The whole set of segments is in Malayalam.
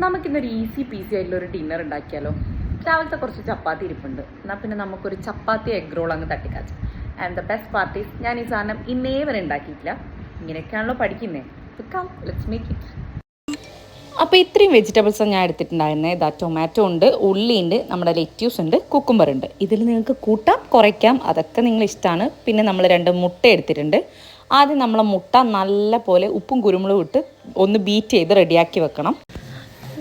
നമുക്കിന്നൊരു ഈസി പീസി ആയിട്ടുള്ളൊരു ഡിന്നർ ഉണ്ടാക്കിയാലോ. രാവിലത്തെ കുറച്ച് ചപ്പാത്തി ഇരിപ്പുണ്ട്, എന്നാൽ പിന്നെ നമുക്കൊരു ചപ്പാത്തി എഗ് റോൾ അങ്ങ് തട്ടിക്കാച്ചു. ആൻഡ് ദ ബെസ്റ്റ് പാർട്ടീസ്, ഞാൻ ഈ സാധനം ഇന്നേ വരെ ഉണ്ടാക്കിയിട്ടില്ല. ഇങ്ങനെയൊക്കെയാണല്ലോ പഠിക്കുന്നത്. Come let's make it. അപ്പോൾ ഇത്രയും വെജിറ്റബിൾസാണ് ഞാൻ എടുത്തിട്ടുണ്ടായിരുന്നത്. ഇതാ ടൊമാറ്റോ ഉണ്ട്, ഉള്ളിയുണ്ട്, നമ്മുടെ ലെറ്റ്യൂസ് ഉണ്ട്, കുക്കുംബർ ഉണ്ട്. ഇതിൽ നിങ്ങൾക്ക് കൂട്ടാം കുറയ്ക്കാം, അതൊക്കെ നിങ്ങളിഷ്ടമാണ്. പിന്നെ നമ്മൾ 2 മുട്ട എടുത്തിട്ടുണ്ട്. ആദ്യം നമ്മളെ മുട്ട നല്ല പോലെ ഉപ്പും കുരുമുളകും ഇട്ട് ഒന്ന് ബീറ്റ് ചെയ്ത് റെഡിയാക്കി വെക്കണം.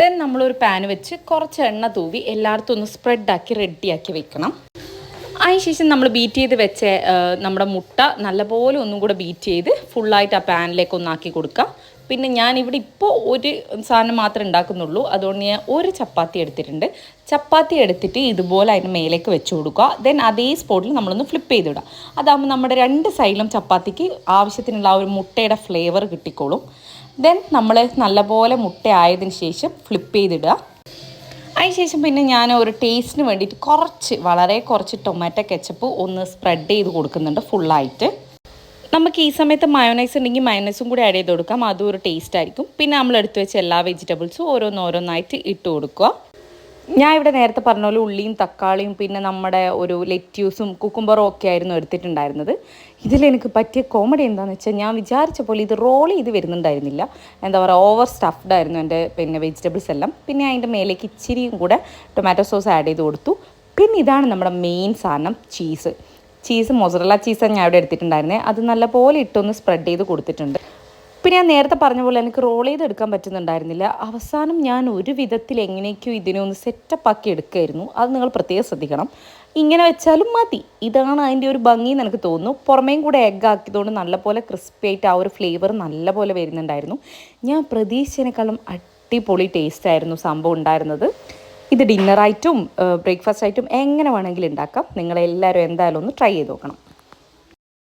ദെൻ നമ്മളൊരു പാൻ വെച്ച് കുറച്ച് എണ്ണ തൂവി എല്ലായിടത്തും ഒന്ന് സ്പ്രെഡാക്കി റെഡിയാക്കി വെക്കണം. അതിനുശേഷം നമ്മൾ ബീറ്റ് ചെയ്ത് വെച്ച നമ്മുടെ മുട്ട നല്ലപോലെ ഒന്നും കൂടെ ബീറ്റ് ചെയ്ത് ഫുള്ളായിട്ട് ആ പാനിലേക്ക് ഒന്നാക്കി കൊടുക്കുക. പിന്നെ ഞാനിവിടെ ഇപ്പോൾ ഒരു സാധനം മാത്രമേ ഉണ്ടാക്കുന്നുള്ളൂ, അതുകൊണ്ട് ഞാൻ ഒരു ചപ്പാത്തി എടുത്തിട്ടുണ്ട്. ചപ്പാത്തി എടുത്തിട്ട് ഇതുപോലെ അതിന് മേലേക്ക് വെച്ച് കൊടുക്കുക. ദെൻ അതേ സ്പോട്ടിൽ നമ്മളൊന്ന് ഫ്ലിപ്പ് ചെയ്തിടുക. അതാകുമ്പോൾ നമ്മുടെ 2 സൈഡിലും ചപ്പാത്തിക്ക് ആവശ്യത്തിനുള്ള ആ ഒരു മുട്ടയുടെ ഫ്ലേവർ കിട്ടിക്കോളും. ദെൻ നമ്മൾ നല്ലപോലെ മുട്ട ആയതിനു ശേഷം ഫ്ലിപ്പ് ചെയ്തിടുക. അതിനുശേഷം പിന്നെ ഞാൻ ഒരു ടേസ്റ്റിന് വേണ്ടിയിട്ട് വളരെ കുറച്ച് ടൊമാറ്റോ കെച്ചപ്പ് ഒന്ന് സ്പ്രെഡ് ചെയ്ത് കൊടുക്കുന്നുണ്ട് ഫുള്ളായിട്ട്. നമുക്ക് ഈ സമയത്ത് മയോനൈസ് ഉണ്ടെങ്കിൽ മയോനൈസും കൂടി ആഡ് ചെയ്ത് കൊടുക്കാം, അതും ഒരു ടേസ്റ്റ് ആയിരിക്കും. പിന്നെ നമ്മൾ എടുത്തു വെച്ച എല്ലാ വെജിറ്റബിൾസും ഓരോന്നോരോന്നായിട്ട് ഇട്ട് കൊടുക്കുക. ഞാൻ ഇവിടെ നേരത്തെ പറഞ്ഞ പോലെ ഉള്ളിയും തക്കാളിയും പിന്നെ നമ്മുടെ ഒരു ലെറ്റ്യൂസും കുക്കുംബറും ഒക്കെ ആയിരുന്നു എടുത്തിട്ടുണ്ടായിരുന്നത്. ഇതിലെനിക്ക് പറ്റിയ കോമഡി എന്താണെന്ന് വെച്ചാൽ, ഞാൻ വിചാരിച്ച പോലെ ഇത് റോൾ ചെയ്ത് വരുന്നുണ്ടായിരുന്നില്ല. എന്താ പറയുക, ഓവർ സ്റ്റഫ്ഡ് ആയിരുന്നു എൻ്റെ വെജിറ്റബിൾസ് എല്ലാം. പിന്നെ അതിൻ്റെ മേലേക്ക് ഇച്ചിരിയും കൂടെ ടൊമാറ്റോ സോസ് ആഡ് ചെയ്ത് കൊടുത്തു. പിന്നെ ഇതാണ് നമ്മുടെ മെയിൻ സാധനം, ചീസ് മൊസറല്ല ചീസാണ് ഞാൻ ഇവിടെ എടുത്തിട്ടുണ്ടായിരുന്നത്. അത് നല്ലപോലെ ഇട്ടൊന്ന് സ്പ്രെഡ് ചെയ്ത് കൊടുത്തിട്ടുണ്ട്. പിന്നെ ഞാൻ നേരത്തെ പറഞ്ഞ പോലെ എനിക്ക് റോൾ ചെയ്തെടുക്കാൻ പറ്റുന്നുണ്ടായിരുന്നില്ല. അവസാനം ഞാൻ ഒരു വിധത്തിൽ എങ്ങനെയൊക്കെയോ ഇതിനെ ഒന്ന് സെറ്റപ്പാക്കി എടുക്കുമായിരുന്നു. അത് നിങ്ങൾ പ്രത്യേകം ശ്രദ്ധിക്കണം. ഇങ്ങനെ വെച്ചാലും മതി. ഇതാണ് അതിൻ്റെ ഒരു ഭംഗി എന്ന് എനിക്ക് തോന്നുന്നു. പുറമേയും കൂടെ എഗ്ഗ് ആക്കിയതുകൊണ്ട് നല്ലപോലെ ക്രിസ്പി ആയിട്ട് ആ ഒരു ഫ്ലേവർ നല്ലപോലെ വരുന്നുണ്ടായിരുന്നു. ഞാൻ പ്രതീക്ഷിച്ചതിനേക്കാളും അടിപൊളി ടേസ്റ്റായിരുന്നു സംഭവം ഉണ്ടായിരുന്നത്. ഇത് ഡിന്നറായിട്ടും ബ്രേക്ക്ഫാസ്റ്റ് ആയിട്ടും എങ്ങനെ വേണമെങ്കിലും ഉണ്ടാക്കാം. നിങ്ങളെല്ലാവരും എന്തായാലും ഒന്ന് ട്രൈ ചെയ്ത് നോക്കണം.